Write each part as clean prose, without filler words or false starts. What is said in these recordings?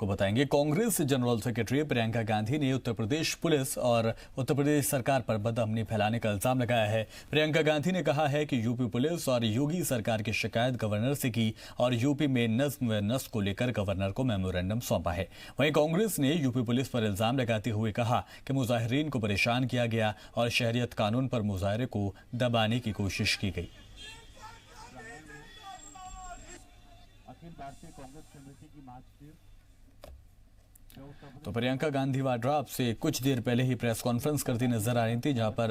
आपको बताएंगे। Congress general secretary Priyanka Gandhi ने उत्तर प्रदेश पुलिस और उत्तर प्रदेश सरकार पर बदअमनी फैलाने का इल्जाम लगाया है। प्रियंका गांधी ने कहा है कि यूपी पुलिस और योगी सरकार की शिकायत गवर्नर से की और यूपी में नज्म व नस्क को लेकर गवर्नर को मेमोरेंडम सौंपा है। वहीं कांग्रेस ने यूपी पुलिस पर इल्जाम लगाते हुए कहा कि मुजाहिरीन को परेशान किया गया और शहरियत कानून पर मुजाहरे को दबाने की कोशिश की गई। भारतीय कांग्रेस कमेटी की मार्कशीट तो प्रियंका गांधी वाड्रा अब से कुछ देर पहले ही प्रेस कॉन्फ्रेंस करती नजर आ रही थी, जहां पर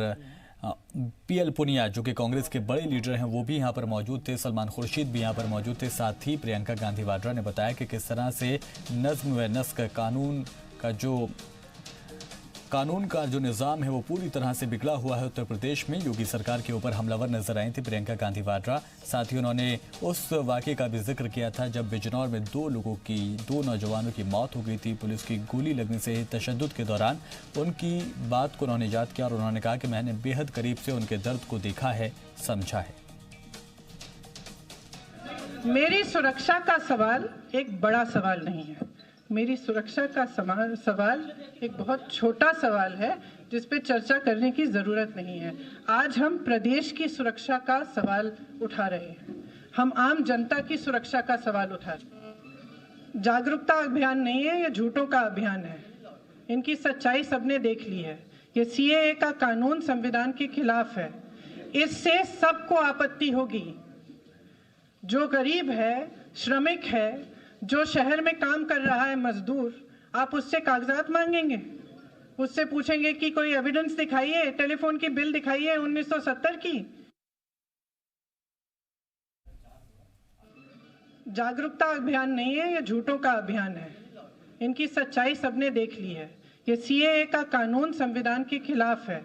पीएल पुनिया जो कि कांग्रेस के बड़े लीडर हैं वो भी यहां पर मौजूद थे, सलमान खुर्शीद भी यहां पर मौजूद थे। साथ ही प्रियंका गांधी वाड्रा ने बताया कि किस तरह से नज्म व नस्क कानून का जो निज़ाम है वो पूरी तरह से बिगड़ा हुआ है। उत्तर प्रदेश में योगी सरकार के ऊपर हमलावर नजर आई थी प्रियंका गांधी वाड्रा। साथ ही उन्होंने उस वाक़े का भी जिक्र किया था जब बिजनौर में दो नौजवानों की मौत हो गई थी पुलिस की गोली लगने से। तशद्दुद के दौरान उनकी बात को उन्होंने याद किया और उन्होंने कहा कि मैंने बेहद करीब से उनके दर्द को देखा है, समझा है। मेरी सुरक्षा का सवाल एक बड़ा सवाल नहीं है, मेरी सुरक्षा का सवाल एक बहुत छोटा सवाल है जिस पे चर्चा करने की ज़रूरत नहीं है। आज हम प्रदेश की सुरक्षा का सवाल उठा रहे हैं, हम आम जनता की सुरक्षा का सवाल उठा रहे हैं। जागरूकता अभियान नहीं है, ये झूठों का अभियान है। इनकी सच्चाई सबने देख ली है। ये सीएए का कानून संविधान के खिलाफ है, इससे सबको आपत्ति होगी। जो गरीब है, श्रमिक है, जो शहर में काम कर रहा है मजदूर, आप उससे कागजात मांगेंगे, उससे पूछेंगे कि कोई एविडेंस दिखाइए, टेलीफोन की बिल दिखाइए 1970 की। जागरूकता अभियान नहीं है, ये झूठों का अभियान है। इनकी सच्चाई सबने देख ली है। ये सीएए का कानून संविधान के खिलाफ है,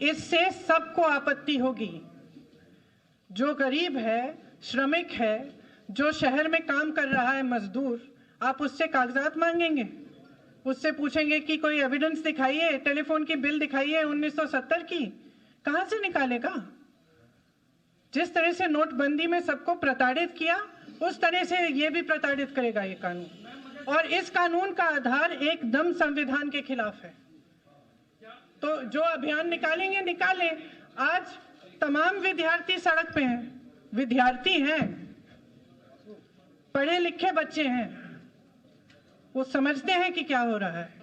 इससे सबको आपत्ति होगी। जो गरीब है, श्रमिक है, जो शहर में काम कर रहा है मजदूर, आप उससे कागजात मांगेंगे, उससे पूछेंगे कि कोई एविडेंस दिखाइए, टेलीफोन की बिल दिखाइए 1970 की। कहां से निकालेगा? जिस तरह से नोटबंदी में सबको प्रताड़ित किया उस तरह से ये भी प्रताड़ित करेगा ये कानून, और इस कानून का आधार एकदम संविधान के खिलाफ है। तो जो अभियान निकालेंगे निकालें। आज तमाम विद्यार्थी सड़क पे हैं, विद्यार्थी हैं, पढ़े लिखे बच्चे हैं, वो समझते हैं कि क्या हो रहा है।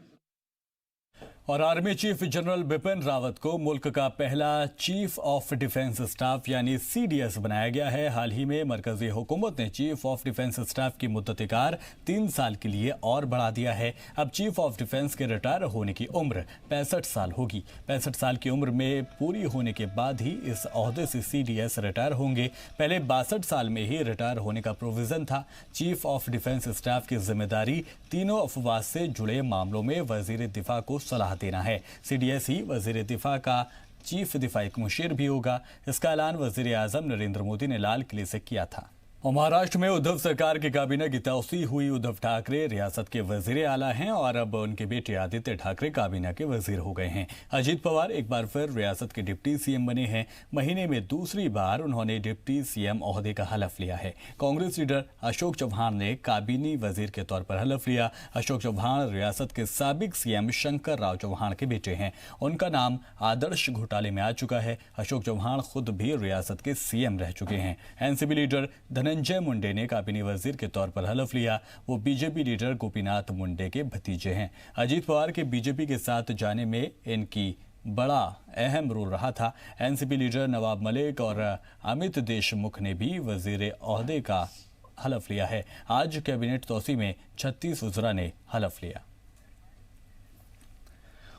और army chief general Bipin Rawat को मुल्क का पहला चीफ ऑफ डिफेंस स्टाफ यानी सीडीएस बनाया गया है। हाल ही में मरकजी हुकूमत ने चीफ ऑफ डिफेंस स्टाफ की मुद्दत-ए-कार 3 साल के लिए और बढ़ा दिया है। अब चीफ ऑफ डिफेंस के रिटायर होने की उम्र 65 साल होगी। 65 साल की उम्र में पूरी होने के बाद ही इस ओहदे से सीडीएस रिटायर होंगे। पहले 62 साल में ही रिटायर होने का प्रोविजन था। चीफ ऑफ डिफेंस स्टाफ की जिम्मेदारी तीनों अफवाज से जुड़े मामलों में वजीर दिफा को सलाह देना है। सीडीएस ही वजीर दिफा का चीफ दिफाई मुशीर भी होगा। इसका ऐलान वजीर आजम नरेंद्र मोदी ने लाल किले से किया था। और महाराष्ट्र में उद्धव सरकार की काबीना की तौसी हुई। उद्धव ठाकरे रियासत के वजीर आला हैं और अब उनके बेटे आदित्य ठाकरे काबीना के वजीर हो गए हैं। अजीत पवार एक बार फिर रियासत के डिप्टी सीएम बने हैं। महीने में दूसरी बार उन्होंने डिप्टी सीएम ओहदे का हलफ लिया है। कांग्रेस लीडर अशोक चौहान ने काबीनी वजीर के तौर पर हलफ लिया। अशोक चौहान रियासत के साबिक सीएम शंकर राव चौहान के बेटे हैं। उनका नाम आदर्श घोटाले में आ चुका है। अशोक चौहान खुद भी रियासत के सीएम रह चुके हैं। एनसीपी लीडर धनंजय मुंडे ने काबीनी वजीर के तौर पर हलफ लिया। वो बीजेपी लीडर गोपीनाथ मुंडे के भतीजे हैं। अजीत पवार के बीजेपी के साथ जाने में इनकी बड़ा अहम रोल रहा था। एनसीपी लीडर नवाब मलिक और अमित देशमुख ने भी वजीर ओहदे का हलफ लिया है। आज कैबिनेट तौसी में 36 वज़रा ने हलफ लिया।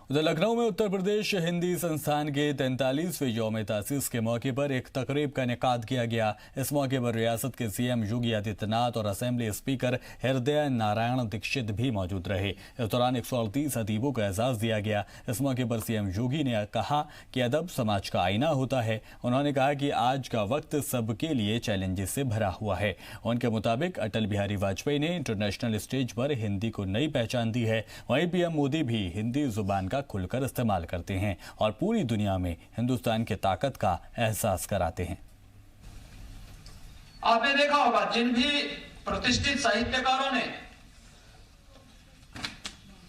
उधर लखनऊ में उत्तर प्रदेश हिंदी संस्थान के 43वें यौम तासीस के मौके पर एक तकरीब का इनेकाद किया गया। इस मौके पर रियासत के सीएम योगी आदित्यनाथ और असेंबली स्पीकर हृदय नारायण दीक्षित भी मौजूद रहे। इस दौरान 138 अदीबों को एजाज दिया गया। इस मौके पर सीएम योगी ने कहा कि अदब समाज का आईना होता है। उन्होंने कहा कि आज का वक्त सबके लिए चैलेंजेस से भरा हुआ है। उनके मुताबिक अटल बिहारी वाजपेयी ने इंटरनेशनल स्टेज पर हिंदी को नई पहचान दी है। वहीं पीएम मोदी भी हिंदी जुबान खुलकर इस्तेमाल करते हैं और पूरी दुनिया में हिंदुस्तान की ताकत का एहसास कराते हैं। आपने देखा होगा जिन भी प्रतिष्ठित साहित्यकारों ने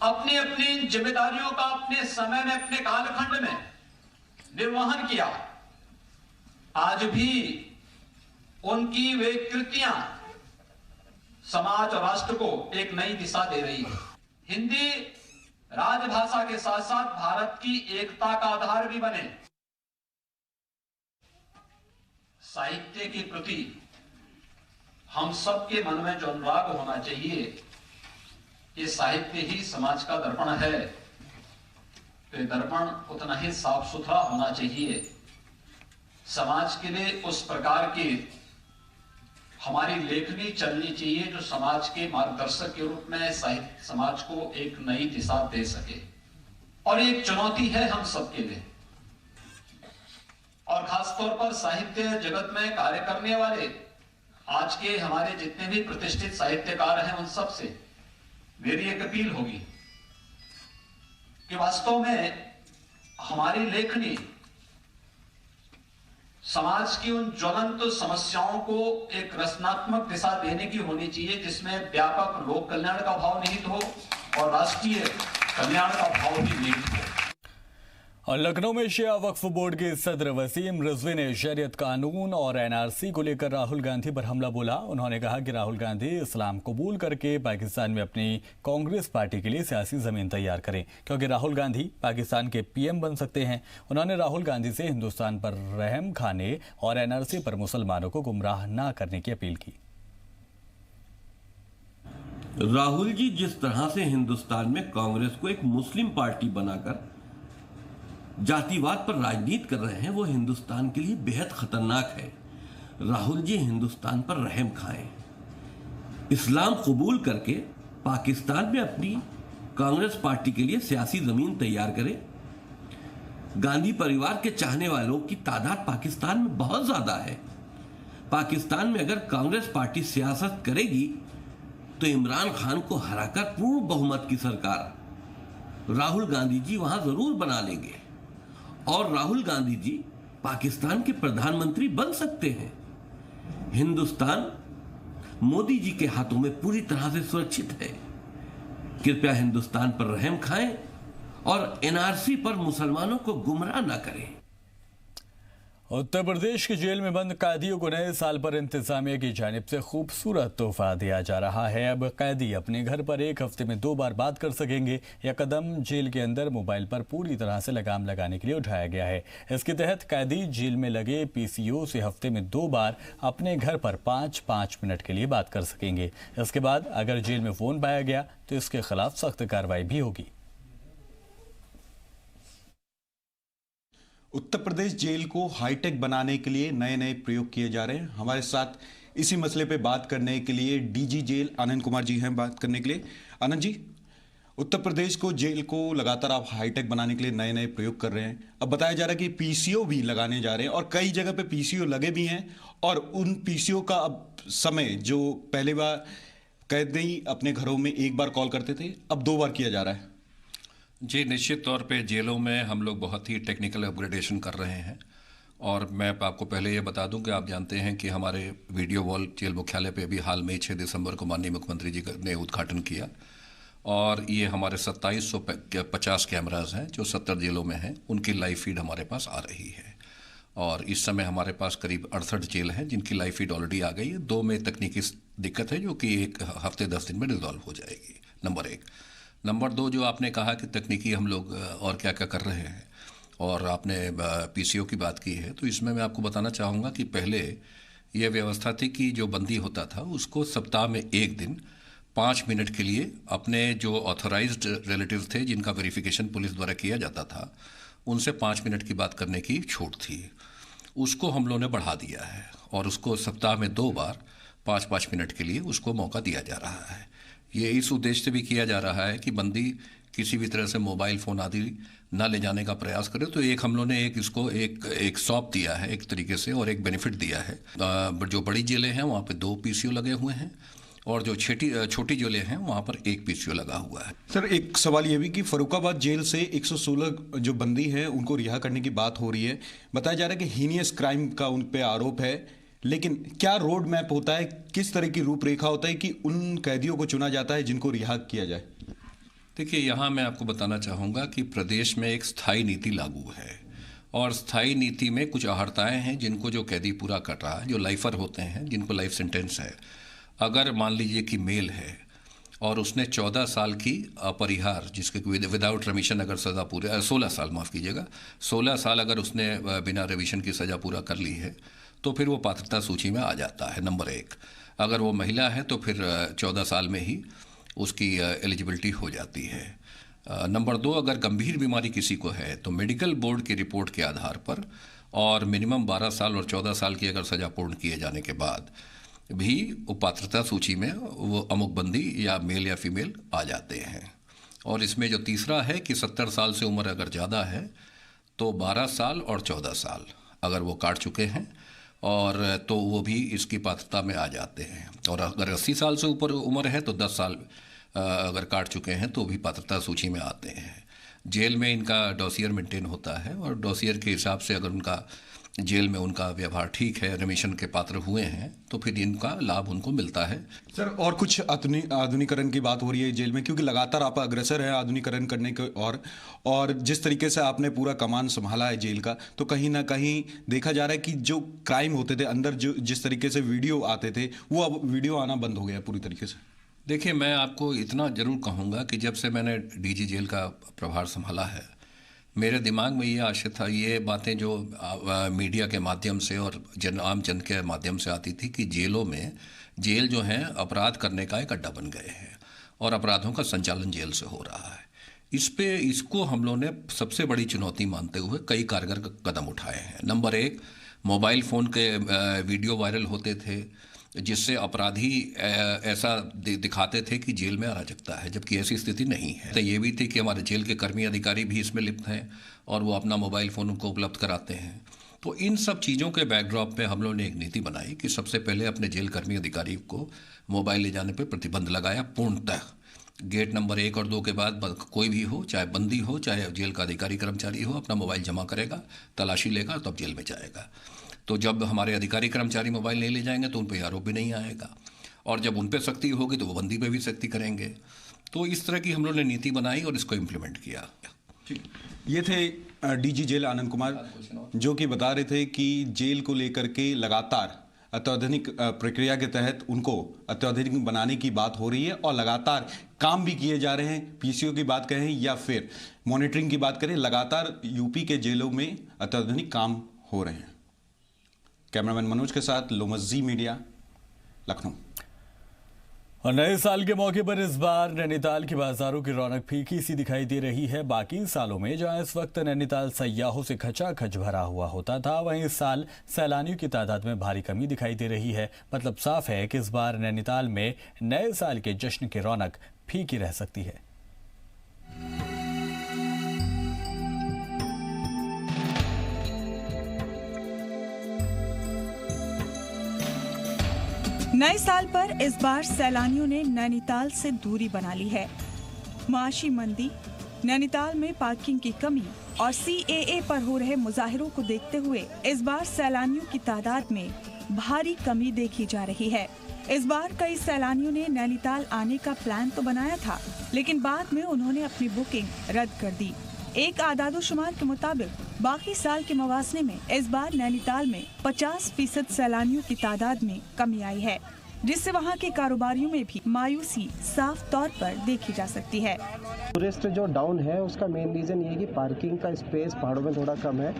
अपनी अपनी जिम्मेदारियों का अपने समय में, अपने कालखंड में निर्वहन किया। आज भी उनकी वे कृतियां समाज और राष्ट्र को एक नई दिशा दे रही है। हिंदी राजभाषा के साथ साथ भारत की एकता का आधार भी बने। साहित्य के प्रति हम सबके मन में जो अनुराग होना चाहिए, ये साहित्य ही समाज का दर्पण है, तो दर्पण उतना ही साफ सुथरा होना चाहिए। समाज के लिए उस प्रकार की हमारी लेखनी चलनी चाहिए जो समाज के मार्गदर्शक के रूप में साहित्य समाज को एक नई दिशा दे सके। और ये एक चुनौती है हम सबके लिए, और खासतौर पर साहित्य जगत में कार्य करने वाले आज के हमारे जितने भी प्रतिष्ठित साहित्यकार हैं, उन सब से मेरी एक अपील होगी कि वास्तव में हमारी लेखनी समाज की उन ज्वलंत समस्याओं को एक रचनात्मक दिशा देने की होनी चाहिए, जिसमें व्यापक लोक कल्याण का भाव निहित हो और राष्ट्रीय कल्याण का भाव भी निहित हो। और लखनऊ में शिया वक्फ बोर्ड के सदर वसीम रिजवी ने शरीयत कानून और एनआरसी को लेकर राहुल गांधी पर हमला बोला। उन्होंने कहा कि राहुल गांधी इस्लाम कबूल करके पाकिस्तान में अपनी कांग्रेस पार्टी के लिए सियासी जमीन तैयार करें, क्योंकि राहुल गांधी पाकिस्तान के पीएम बन सकते हैं। उन्होंने राहुल गांधी से हिंदुस्तान पर रहम खाने और एनआरसी पर मुसलमानों को गुमराह न करने की अपील की। राहुल जी जिस तरह से हिंदुस्तान में कांग्रेस को एक मुस्लिम पार्टी बनाकर जातिवाद पर राजनीति कर रहे हैं, वो हिंदुस्तान के लिए बेहद खतरनाक है। राहुल जी हिंदुस्तान पर रहम खाएं, इस्लाम कबूल करके पाकिस्तान में अपनी कांग्रेस पार्टी के लिए सियासी जमीन तैयार करें। गांधी परिवार के चाहने वालों की तादाद पाकिस्तान में बहुत ज्यादा है। पाकिस्तान में अगर कांग्रेस पार्टी सियासत करेगी तो इमरान खान को हराकर पूर्ण बहुमत की सरकार राहुल गांधी जी वहां जरूर बना लेंगे, और राहुल गांधी जी पाकिस्तान के प्रधानमंत्री बन सकते हैं। हिंदुस्तान मोदी जी के हाथों में पूरी तरह से सुरक्षित है। कृपया हिंदुस्तान पर रहम खाएं और एनआरसी पर मुसलमानों को गुमराह न करें। उत्तर प्रदेश की जेल में बंद कैदियों को नए साल पर इंतजामिया की जानिब से खूबसूरत तोहफा दिया जा रहा है। अब कैदी अपने घर पर एक हफ्ते में 2 बार बात कर सकेंगे। यह कदम जेल के अंदर मोबाइल पर पूरी तरह से लगाम लगाने के लिए उठाया गया है। इसके तहत कैदी जेल में लगे पीसीओ से हफ्ते में 2 बार अपने घर पर 5-5 मिनट के लिए बात कर सकेंगे। इसके बाद अगर जेल में फोन पाया गया तो इसके खिलाफ सख्त कार्रवाई भी होगी। उत्तर प्रदेश जेल को हाईटेक बनाने के लिए नए नए प्रयोग किए जा रहे हैं। हमारे साथ इसी मसले पे बात करने के लिए डीजी जेल आनंद कुमार जी हैं बात करने के लिए। आनंद जी, उत्तर प्रदेश को जेल को लगातार आप हाईटेक बनाने के लिए नए नए प्रयोग कर रहे हैं। अब बताया जा रहा है कि पीसीओ भी लगाने जा रहे हैं, और कई जगह पे पीसीओ लगे भी हैं, और उन पीसीओ का अब समय जो पहले बार कैदी अपने घरों में 1 बार कॉल करते थे, अब 2 बार किया जा रहा है। जी, निश्चित तौर पे जेलों में हम लोग बहुत ही टेक्निकल अपग्रेडेशन कर रहे हैं। और मैं आपको पहले ये बता दूं कि आप जानते हैं कि हमारे वीडियो वॉल जेल मुख्यालय पे भी हाल में 6 दिसंबर को माननीय मुख्यमंत्री जी ने उद्घाटन किया, और ये हमारे 2750 कैमराज हैं जो 70 जेलों में हैं, उनकी लाइव फीड हमारे पास आ रही है। और इस समय हमारे पास करीब 68 जेल हैं जिनकी लाइव फीड ऑलरेडी आ गई है। 2 में तकनीकी दिक्कत है जो कि 1 हफ्ते 10 दिन में रिजॉल्व हो जाएगी, नंबर 1। नंबर 2, जो आपने कहा कि तकनीकी हम लोग और क्या क्या कर रहे हैं, और आपने पीसीओ की बात की है, तो इसमें मैं आपको बताना चाहूँगा कि पहले यह व्यवस्था थी कि जो बंदी होता था उसको सप्ताह में 1 दिन 5 मिनट के लिए अपने जो ऑथराइज्ड रिलेटिव्स थे जिनका वेरिफिकेशन पुलिस द्वारा किया जाता था, उनसे 5 मिनट की बात करने की छूट थी। उसको हम लोगों ने बढ़ा दिया है, और उसको सप्ताह में 2 बार 5-5 मिनट के लिए उसको मौका दिया जा रहा है। ये इस उद्देश्य से भी किया जा रहा है कि बंदी किसी भी तरह से मोबाइल फ़ोन आदि ना ले जाने का प्रयास करे। तो एक हम लोगों ने इसको एक सौंप दिया है एक तरीके से, और एक बेनिफिट दिया है। जो बड़ी जेलें हैं वहाँ पे 2 पीसीओ लगे हुए हैं, और जो छोटी जेलें हैं वहाँ पर 1 पीसीओ लगा हुआ है। सर, एक सवाल ये भी कि फर्रुखाबाद जेल से 116 जो बंदी हैं उनको रिहा करने की बात हो रही है। बताया जा रहा है कि हीनियस क्राइम का उन पे आरोप है, लेकिन क्या रोड मैप होता है, किस तरह की रूपरेखा होता है कि उन कैदियों को चुना जाता है जिनको रिहा किया जाए? देखिए, यहाँ मैं आपको बताना चाहूँगा कि प्रदेश में एक स्थायी नीति लागू है और स्थायी नीति में कुछ अहर्ताएँ हैं जिनको जो कैदी पूरा कर रहा है, जो लाइफर होते हैं, जिनको लाइफ सेंटेंस है, अगर मान लीजिए कि मेल है और उसने 14 साल की अपरिहार, जिसके विदाउट रिमिशन अगर सज़ा पूरे 16 साल, माफ़ कीजिएगा, 16 साल अगर उसने बिना रिमिशन की सज़ा पूरा कर ली है तो फिर वो पात्रता सूची में आ जाता है, नंबर 1। अगर वो महिला है तो फिर 14 साल में ही उसकी एलिजिबिलिटी हो जाती है। नंबर 2, अगर गंभीर बीमारी किसी को है तो मेडिकल बोर्ड की रिपोर्ट के आधार पर और मिनिमम 12 साल और 14 साल की अगर सज़ा पूर्ण किए जाने के बाद भी पात्रता सूची में वो अमुकबंदी या मेल या फीमेल आ जाते हैं। और इसमें जो तीसरा है कि 70 साल से उम्र अगर ज़्यादा है तो 12 साल और 14 साल अगर वो काट चुके हैं और तो वो भी इसकी पात्रता में आ जाते हैं। और अगर 80 साल से ऊपर उम्र है तो 10 साल अगर काट चुके हैं तो भी पात्रता सूची में आते हैं। जेल में इनका डॉसियर मेंटेन होता है और डॉसियर के हिसाब से अगर उनका जेल में उनका व्यवहार ठीक है, रिमिशन के पात्र हुए हैं, तो फिर इनका लाभ उनको मिलता है। सर, और कुछ आधुनिकरण की बात हो रही है जेल में, क्योंकि लगातार आप अग्रसर हैं आधुनिकरण करने के और जिस तरीके से आपने पूरा कमान संभाला है जेल का, तो कहीं ना कहीं देखा जा रहा है कि जो क्राइम होते थे अंदर, जो जिस तरीके से वीडियो आते थे, वो अब वीडियो आना बंद हो गया पूरी तरीके से। देखिए, मैं आपको इतना ज़रूर कहूँगा कि जब से मैंने डीजी जेल का प्रभार संभाला है, मेरे दिमाग में ये आशा था, ये बातें जो मीडिया के माध्यम से और आम जन के माध्यम से आती थी कि जेल जो है अपराध करने का एक अड्डा बन गए हैं और अपराधों का संचालन जेल से हो रहा है। इसको हम लोगों ने सबसे बड़ी चुनौती मानते हुए कई कारगर कदम उठाए हैं। नंबर 1, मोबाइल फ़ोन के वीडियो वायरल होते थे जिससे अपराधी ऐसा दिखाते थे कि जेल में अराजकता है, जबकि ऐसी स्थिति नहीं है। तो ये भी थी कि हमारे जेल के कर्मी अधिकारी भी इसमें लिप्त हैं और वो अपना मोबाइल फ़ोन उनको उपलब्ध कराते हैं। तो इन सब चीज़ों के बैकड्रॉप पे हम लोगों ने एक नीति बनाई कि सबसे पहले अपने जेल कर्मी अधिकारी को मोबाइल ले जाने पर प्रतिबंध लगाया पूर्णतः। गेट नंबर 1 और 2 के बाद कोई भी हो, चाहे बंदी हो, चाहे जेल का अधिकारी कर्मचारी हो, अपना मोबाइल जमा करेगा, तलाशी लेगा, तब जेल में जाएगा। तो जब हमारे अधिकारी कर्मचारी मोबाइल नहीं ले जाएंगे तो उन पर आरोप भी नहीं आएगा, और जब उन पर सख्ती होगी तो वो बंदी पे भी सख्ती करेंगे। तो इस तरह की हम लोग ने नीति बनाई और इसको इम्प्लीमेंट किया। ये थे डीजी जेल आनंद कुमार, जो कि बता रहे थे कि जेल को लेकर के लगातार अत्याधुनिक प्रक्रिया के तहत उनको अत्याधुनिक बनाने की बात हो रही है और लगातार काम भी किए जा रहे हैं। पीसीओ की बात करें या फिर मॉनिटरिंग की बात करें, लगातार यूपी के जेलों में अत्याधुनिक काम हो रहे हैं। कैमरामैन मनोज के साथ लोमज़ी मीडिया, लखनऊ। और नए साल के मौके पर इस बार नैनीताल के बाजारों की रौनक फीकी सी दिखाई दे रही है। बाकी सालों में जहां इस वक्त नैनीताल सयाहों से खचाखच भरा हुआ होता था, वहीं इस साल सैलानियों की तादाद में भारी कमी दिखाई दे रही है। मतलब साफ है कि इस बार नैनीताल में नए साल के जश्न की रौनक फीकी रह सकती है। नए साल पर इस बार सैलानियों ने नैनीताल से दूरी बना ली है। माशी मंदी, नैनीताल में पार्किंग की कमी और CAA पर हो रहे मुजाहिरों को देखते हुए इस बार सैलानियों की तादाद में भारी कमी देखी जा रही है। इस बार कई सैलानियों ने नैनीताल आने का प्लान तो बनाया था, लेकिन बाद में उन्होंने अपनी बुकिंग रद्द कर दी। एक आदादोशुमार के मुताबिक बाकी साल के मवासने में इस बार नैनीताल में 50% सैलानियों की तादाद में कमी आई है, जिससे वहां के कारोबारियों में भी मायूसी साफ तौर पर देखी जा सकती है। टूरिस्ट जो डाउन है उसका मेन रीज़न ये है कि पार्किंग का स्पेस पहाड़ों में थोड़ा कम है,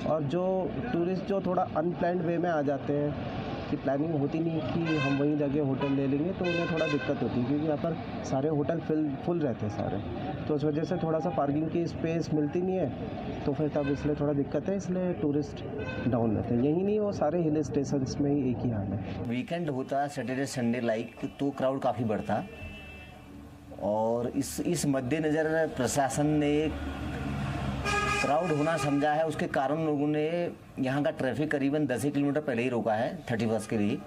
और जो टूरिस्ट जो थोड़ा अनप्लान्ड वे में आ जाते हैं कि प्लानिंग होती नहीं कि हम वहीं जगह होटल ले लेंगे, तो उन्हें थोड़ा दिक्कत होती है क्योंकि यहाँ पर सारे होटल फुल रहते हैं सारे, तो उस वजह से थोड़ा सा पार्किंग की स्पेस मिलती नहीं है, तो फिर तब इसलिए थोड़ा दिक्कत है, इसलिए टूरिस्ट डाउन रहते हैं। यही नहीं, वो सारे हिल स्टेशन में ही एक ही हाल है। वीकेंड होता सैटरडे संडे लाइक, तो क्राउड काफ़ी बढ़ता, और इस मद्देनज़र प्रशासन ने क्राउड होना समझा है, उसके कारण लोगों ने यहाँ का ट्रैफिक करीबन 10 किलोमीटर पहले ही रोका है 31 के लिए,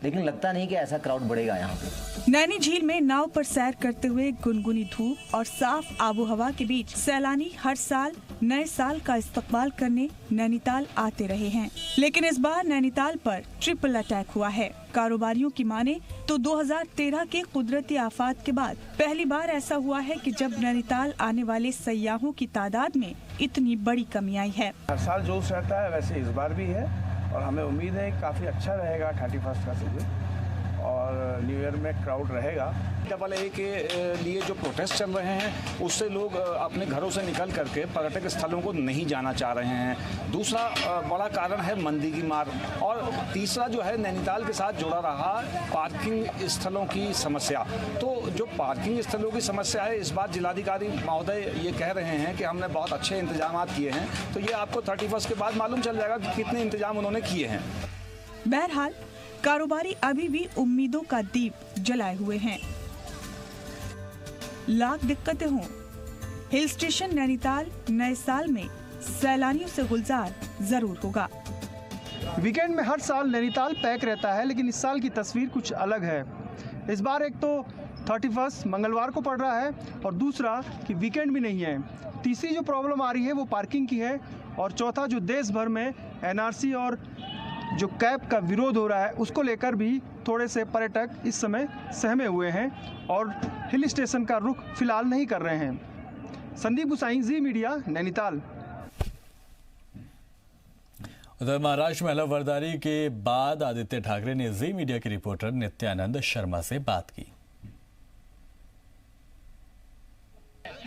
लेकिन लगता नहीं कि ऐसा क्राउड बढ़ेगा यहाँ पे। नैनी झील में नाव पर सैर करते हुए गुनगुनी धूप और साफ आबोहवा के बीच सैलानी हर साल नए साल का इस्तकबाल करने नैनीताल आते रहे हैं, लेकिन इस बार नैनीताल पर ट्रिपल अटैक हुआ है। कारोबारियों की माने तो 2013 के कुदरती आफात के बाद पहली बार ऐसा हुआ है कि जब नैनीताल आने वाले सयाहों की तादाद में इतनी बड़ी कमी आई है। हर साल जोश रहता है, वैसे इस बार भी है और हमें उम्मीद है काफ़ी अच्छा रहेगा 31 का सीजन और न्यू ईयर में क्राउड रहेगा। AA के लिए जो प्रोटेस्ट चल रहे हैं उससे लोग अपने घरों से निकल करके पर्यटक स्थलों को नहीं जाना चाह रहे हैं। दूसरा बड़ा कारण है मंदी की मार और तीसरा जो है नैनीताल के साथ जुड़ा रहा पार्किंग स्थलों की समस्या। तो जो पार्किंग स्थलों की समस्या है, इस बार जिलाधिकारी महोदय ये कह रहे हैं कि हमने बहुत अच्छे इंतजाम किए हैं, तो ये आपको 31 के बाद मालूम चल जाएगा कि कितने इंतजाम उन्होंने किए हैं। बहरहाल कारोबारी अभी भी उम्मीदों का दीप जलाए हुए हैं। लाख दिक्कतें हों, हिल स्टेशन नैनीताल नए साल में सैलानियों से गुलजार जरूर होगा। वीकेंड में हर साल नैनीताल पैक रहता है, लेकिन इस साल की तस्वीर कुछ अलग है। इस बार एक तो 31 मंगलवार को पड़ रहा है और दूसरा कि वीकेंड भी नहीं है। तीसरी जो प्रॉब्लम आ रही है वो पार्किंग की है और चौथा जो देश भर में NRC और जो कैब का विरोध हो रहा है उसको लेकर भी थोड़े से पर्यटक इस समय सहमे हुए हैं और हिल स्टेशन का रुख फिलहाल नहीं कर रहे हैं। संदीप गुसाई, जी मीडिया, नैनीताल। उधर महाराष्ट्र में अलवरदारी के बाद आदित्य ठाकरे ने जी मीडिया के रिपोर्टर नित्यानंद शर्मा से बात की।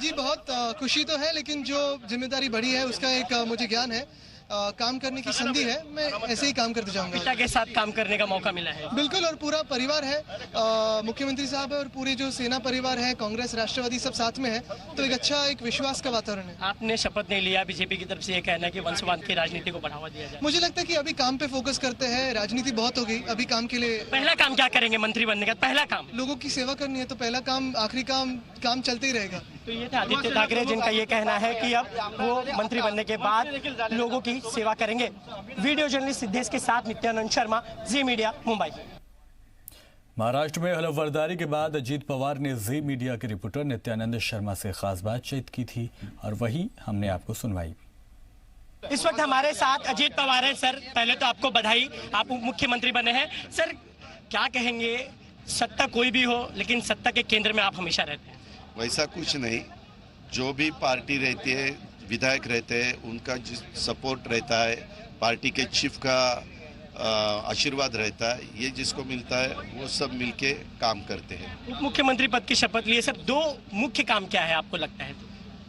जी बहुत खुशी तो है, लेकिन जो जिम्मेदारी बढ़ी है उसका एक मुझे ज्ञान है। काम करने की संधि है, मैं ऐसे ही काम करते जाऊंगा। पिता के साथ काम करने का मौका मिला है। बिल्कुल, और पूरा परिवार है, मुख्यमंत्री साहब है और पूरे जो सेना परिवार है, कांग्रेस राष्ट्रवादी सब साथ में है, तो एक अच्छा एक विश्वास का वातावरण है। आपने शपथ नहीं लिया, बीजेपी की तरफ से ये कहना है कि वंशवाद की राजनीति को बढ़ावा दिया जाए। मुझे लगता है कि अभी काम पे फोकस करते हैं, राजनीति बहुत हो गई, अभी काम के लिए। पहला काम क्या करेंगे मंत्री बनने का? पहला काम लोगों की सेवा करनी है, तो पहला काम, आखिरी काम चलते ही रहेगा। तो ये थे आदित्य ठाकरे, जिनका ये कहना है कि अब वो मंत्री बनने के बाद लोगों की सेवा करेंगे। वीडियो जर्नलिस्ट सिद्धेश के साथ नित्यानंद शर्मा, जी मीडिया, मुंबई। महाराष्ट्र में हलफबर्दारी के बाद अजीत पवार ने जी मीडिया के रिपोर्टर नित्यानंद शर्मा से खास बातचीत की थी और वही हमने आपको सुनवाई। इस वक्त हमारे साथ अजीत पवार है। सर, पहले तो आपको बधाई, आप मुख्यमंत्री बने हैं। सर, क्या कहेंगे, सत्ता कोई भी हो लेकिन सत्ता के केंद्र में आप हमेशा रहते हैं। वैसा कुछ नहीं, जो भी पार्टी रहती है, विधायक रहते हैं, उनका सपोर्ट रहता है, पार्टी के चीफ का आशीर्वाद रहता है, ये जिसको मिलता है वो सब मिलके काम करते हैं। मुख्यमंत्री पद की शपथ लिए, सर दो मुख्य काम क्या है आपको लगता है?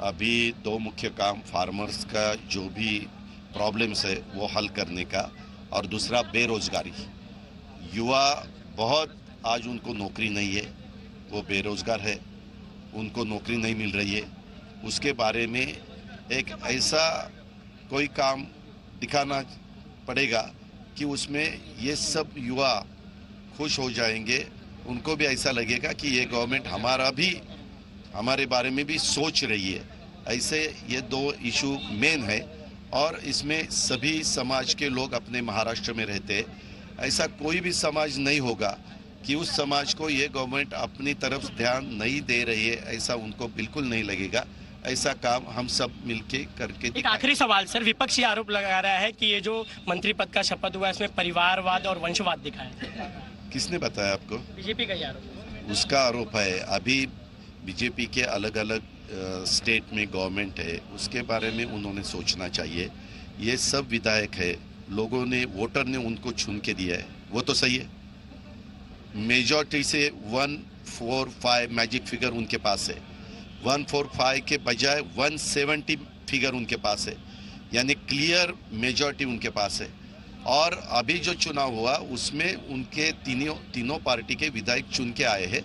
अभी दो मुख्य काम, फार्मर्स का जो भी प्रॉब्लम्स है वो हल करने का, और दूसरा बेरोजगारी। युवा बहुत आज उनको नौकरी नहीं है, वो बेरोजगार है, उनको नौकरी नहीं मिल रही है। उसके बारे में एक ऐसा कोई काम दिखाना पड़ेगा कि उसमें ये सब युवा खुश हो जाएंगे, उनको भी ऐसा लगेगा कि ये गवर्नमेंट हमारे बारे में भी सोच रही है। ऐसे ये दो इशू मेन है और इसमें सभी समाज के लोग अपने महाराष्ट्र में रहते हैं। ऐसा कोई भी समाज नहीं होगा कि उस समाज को ये गवर्नमेंट अपनी तरफ ध्यान नहीं दे रही है, ऐसा उनको बिल्कुल नहीं लगेगा। ऐसा काम हम सब मिलके करके। एक आखिरी सवाल सर, विपक्ष ये आरोप लगा रहा है कि ये जो मंत्री पद का शपथ हुआ है इसमें परिवारवाद और वंशवाद दिखा है। किसने बताया आपको? बीजेपी का ये आरोप। उसका आरोप है। अभी बीजेपी के अलग अलग स्टेट में गवर्नमेंट है, उसके बारे में उन्होंने सोचना चाहिए। ये सब विधायक है, लोगों ने, वोटर ने उनको चुन के दिया है, वो तो सही है। मेजॉरिटी से 145 मैजिक फिगर उनके पास है, 145 के बजाय 170 फिगर उनके पास है, यानी क्लियर मेजॉरिटी उनके पास है। और अभी जो चुनाव हुआ उसमें उनके तीनों पार्टी के विधायक चुन के आए हैं।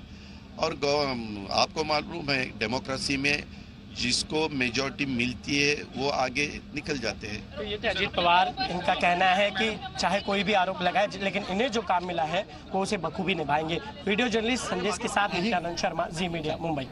और आपको मालूम है डेमोक्रेसी में जिसको मेजॉरिटी मिलती है वो आगे निकल जाते हैं। तो ये थे अजीत पवार, इनका कहना है कि चाहे कोई भी आरोप लगाए लेकिन इन्हें जो काम मिला है वो उसे बखूबी निभाएंगे। वीडियो जर्नलिस्ट संदेश के साथ नित्यानंद शर्मा, जी मीडिया, मुंबई।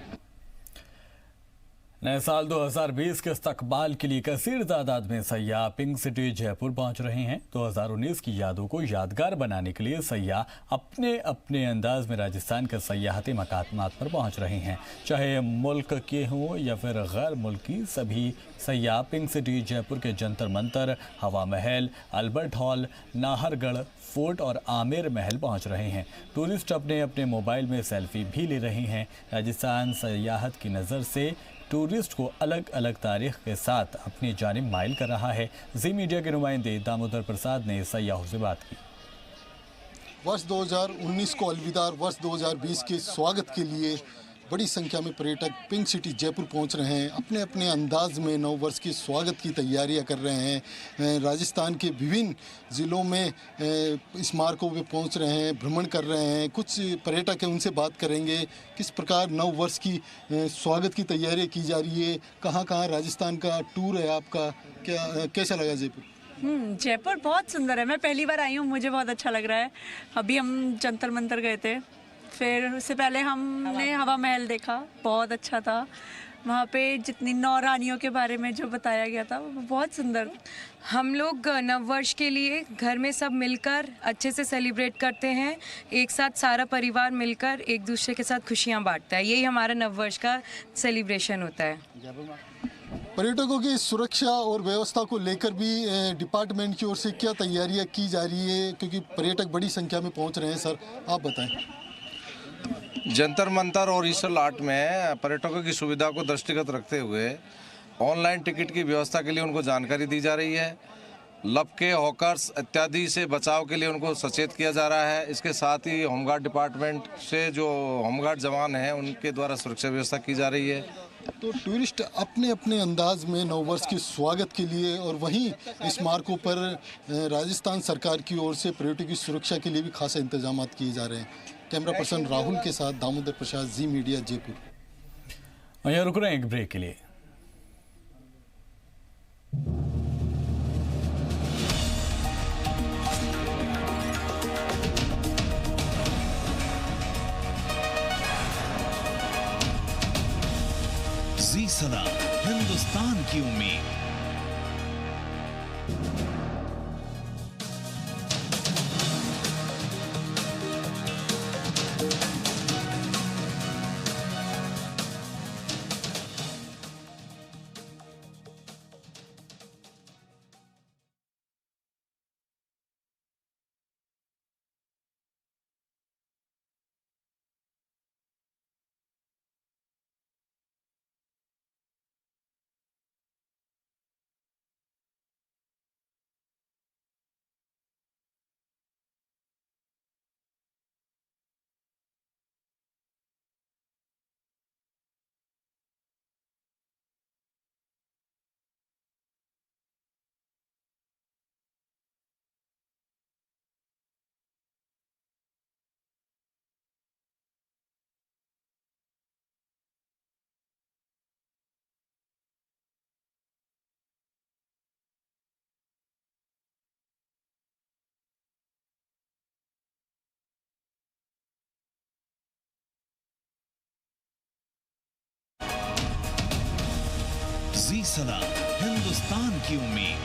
नए साल 2020 के इस्तकबाल के लिए कसीर तादाद में सयाह पिंक सिटी जयपुर पहुंच रहे हैं। 2019 की यादों को यादगार बनाने के लिए सयाह अपने अपने अंदाज में राजस्थान के सयाहती मकामात पर पहुंच रहे हैं। चाहे मुल्क के हों या फिर गैर मुल्की, सभी सयाह पिंक सिटी जयपुर के जंतर मंतर, हवा महल, अल्बर्ट हॉल, नाहरगढ़ फोर्ट और आमेर महल पहुंच रहे हैं। टूरिस्ट अपने अपने मोबाइल में सेल्फी भी ले रहे हैं। राजस्थान सयाहत की नज़र से टूरिस्ट को अलग अलग तारीख के साथ अपनी जानिब माइल कर रहा है। जी मीडिया के नुमाइंदे दामोदर प्रसाद ने सयाहों से बात की। वर्ष 2019 को अलविदा, वर्ष 2020 के स्वागत के लिए बड़ी संख्या में पर्यटक पिंक सिटी जयपुर पहुंच रहे हैं। अपने अपने अंदाज में नव वर्ष के स्वागत की तैयारियां कर रहे हैं। राजस्थान के विभिन्न ज़िलों में स्मारकों पे पहुंच रहे हैं, भ्रमण कर रहे हैं। कुछ पर्यटक हैं, उनसे बात करेंगे किस प्रकार नव वर्ष की स्वागत की तैयारियां की जा रही है। कहाँ कहाँ राजस्थान का टूर है आपका, कैसा लगा जयपुर? जयपुर बहुत सुंदर है। मैं पहली बार आई हूँ, मुझे बहुत अच्छा लग रहा है। अभी हम जंतर मंतर गए थे, फिर उससे पहले हमने हवा महल देखा, बहुत अच्छा था। वहाँ पे जितनी 9 रानियों के बारे में जो बताया गया था वो बहुत सुंदर। हम लोग नववर्ष के लिए घर में सब मिलकर अच्छे से सेलिब्रेट करते हैं। एक साथ सारा परिवार मिलकर एक दूसरे के साथ खुशियाँ बांटता है। यही हमारा नववर्ष का सेलिब्रेशन होता है। पर्यटकों की सुरक्षा और व्यवस्था को लेकर भी डिपार्टमेंट की ओर से क्या तैयारियाँ की जा रही है, क्योंकि पर्यटक बड़ी संख्या में पहुँच रहे हैं? सर आप बताएं। जंतर मंतर और ईस्टर आर्ट में पर्यटकों की सुविधा को दृष्टिगत रखते हुए ऑनलाइन टिकट की व्यवस्था के लिए उनको जानकारी दी जा रही है। लपके, हॉकर्स इत्यादि से बचाव के लिए उनको सचेत किया जा रहा है। इसके साथ ही होमगार्ड डिपार्टमेंट से जो होमगार्ड जवान हैं उनके द्वारा सुरक्षा व्यवस्था की जा रही है। तो टूरिस्ट अपने अपने अंदाज में नववर्ष के स्वागत के लिए और वहीं स्मारकों पर राजस्थान सरकार की ओर से पर्यटकों की सुरक्षा के लिए भी खासा इंतजाम किए जा रहे हैं। कैमरा पर्सन राहुल के साथ दामोदर प्रसाद, जी मीडिया जयपुर। यहाँ रुक रहे हैं एक ब्रेक के लिए। जी सलाम, हिंदुस्तान की उम्मीद। जी सलाम, हिंदुस्तान की उम्मीद।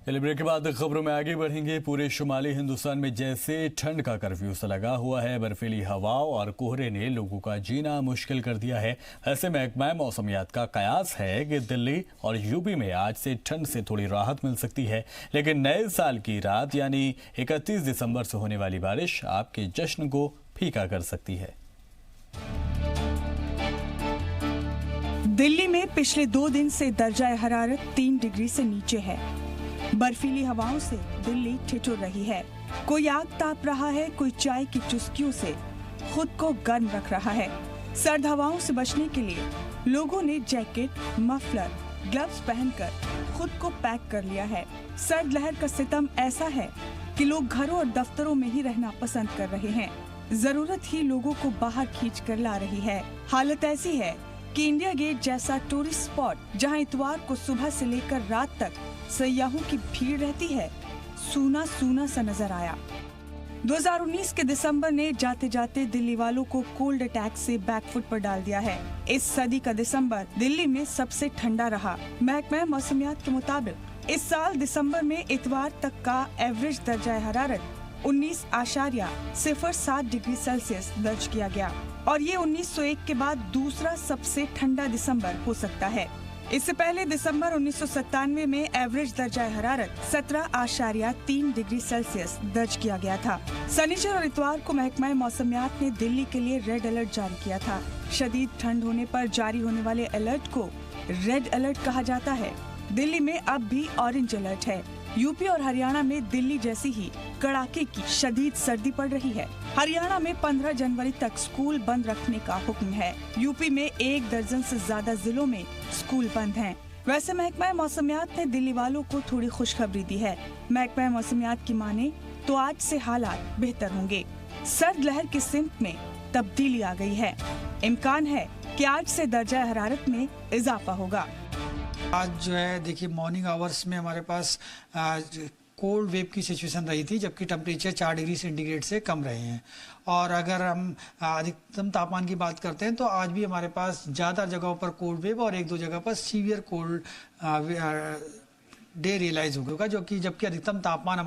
चलिए ब्रेक के बाद खबरों में आगे बढ़ेंगे। पूरे शुमाली हिंदुस्तान में जैसे ठंड का कर्फ्यू सा लगा हुआ है, बर्फीली हवाओं और कोहरे ने लोगों का जीना मुश्किल कर दिया है। ऐसे में महकमा मौसमियात का कयास है कि दिल्ली और यूपी में आज से ठंड से थोड़ी राहत मिल सकती है, लेकिन नए साल की रात यानी 31 दिसंबर से होने वाली बारिश आपके जश्न को फीका कर सकती है। दिल्ली में पिछले 2 दिन से दर्जा हरारत 3 डिग्री से नीचे है। बर्फीली हवाओं से दिल्ली ठिठुर रही है। कोई आग ताप रहा है, कोई चाय की चुस्कियों से खुद को गर्म रख रहा है। सर्द हवाओं से बचने के लिए लोगों ने जैकेट, मफलर, ग्लव्स पहनकर खुद को पैक कर लिया है। सर्द लहर का सितम ऐसा है कि लोग घरों और दफ्तरों में ही रहना पसंद कर रहे हैं। जरूरत ही लोगों को बाहर खींच कर ला रही है। हालत ऐसी है कि इंडिया गेट जैसा टूरिस्ट स्पॉट, जहां इतवार को सुबह से लेकर रात तक सयाहों की भीड़ रहती है, सूना सूना सा नजर आया। 2019 के दिसंबर ने जाते जाते दिल्ली वालों को कोल्ड अटैक से बैकफुट पर डाल दिया है। इस सदी का दिसंबर दिल्ली में सबसे ठंडा रहा। महकमा मौसमियात के मुताबिक इस साल दिसंबर में इतवार तक का एवरेज दर्जा हरारत 19.07 डिग्री सेल्सियस दर्ज किया गया और ये 1901 के बाद दूसरा सबसे ठंडा दिसंबर हो सकता है। इससे पहले दिसंबर 1997 में एवरेज दर्जा हरारत 17.3 डिग्री सेल्सियस दर्ज किया गया था। शनिचर और इतवार को महकमा मौसमियात ने दिल्ली के लिए रेड अलर्ट जारी किया था। शदीद ठंड होने पर जारी होने वाले अलर्ट को रेड अलर्ट कहा जाता है। दिल्ली में अब भी ऑरेंज अलर्ट है। यूपी और हरियाणा में दिल्ली जैसी ही कड़ाके की शदीद सर्दी पड़ रही है। हरियाणा में 15 जनवरी तक स्कूल बंद रखने का हुक्म है। यूपी में 1 दर्जन से ज्यादा जिलों में स्कूल बंद हैं। वैसे महकमा मौसमियात ने दिल्ली वालों को थोड़ी खुशखबरी दी है। महकमा मौसमियात की माने तो आज से हालात बेहतर होंगे। सर्द लहर की सिमत में तब्दीली आ गई है। इम्कान है कि आज से दर्जा हरारत में इजाफा होगा। आज जो है देखिए मॉर्निंग आवर्स में हमारे पास कोल्ड वेव की सिचुएशन रही थी, जबकि टेम्परेचर 4 डिग्री सेंटीग्रेड से कम रहे हैं। और अगर हम अधिकतम तापमान की बात करते हैं तो आज भी हमारे पास ज़्यादा जगहों पर कोल्ड वेव और 1-2 जगह पर सीवियर कोल्ड डे रियलाइज होगा, जो कि जबकि अधिकतम तापमान